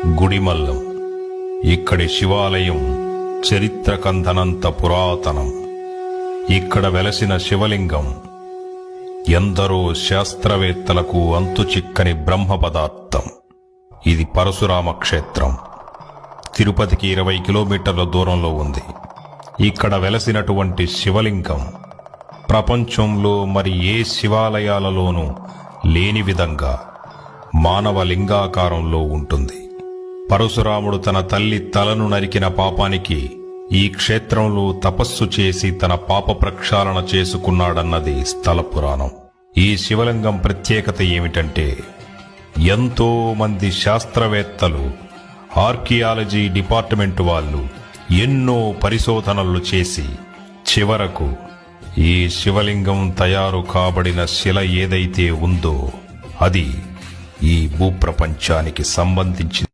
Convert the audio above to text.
గుడిమల్లం. ఇక్కడి శివాలయం చరిత్రకందనంత పురాతనం. ఇక్కడ వెలసిన శివలింగం ఎందరో శాస్త్రవేత్తలకు అంతుచిక్కని బ్రహ్మ పదార్థం. ఇది పరశురామ క్షేత్రం. తిరుపతికి 20 కిలోమీటర్ల దూరంలో ఉంది. ఇక్కడ వెలసినటువంటి శివలింగం ప్రపంచంలో మరి ఏ శివాలయాలలోనూ లేని విధంగా మానవ లింగాకారంలో ఉంటుంది. పరశురాముడు తన తల్లి తలను నరికిన పాపానికి ఈ క్షేత్రంలో తపస్సు చేసి తన పాప ప్రక్షాళన చేసుకున్నాడన్నది స్థల పురాణం. ఈ శివలింగం ప్రత్యేకత ఏమిటంటే, ఎంతో మంది శాస్త్రవేత్తలు, ఆర్కియాలజీ డిపార్ట్మెంట్ వాళ్ళు ఎన్నో పరిశోధనలు చేసి చివరకు ఈ శివలింగం తయారు కాబడిన శిల ఏదైతే ఉందో అది ఈ భూప్రపంచానికి సంబంధించింది.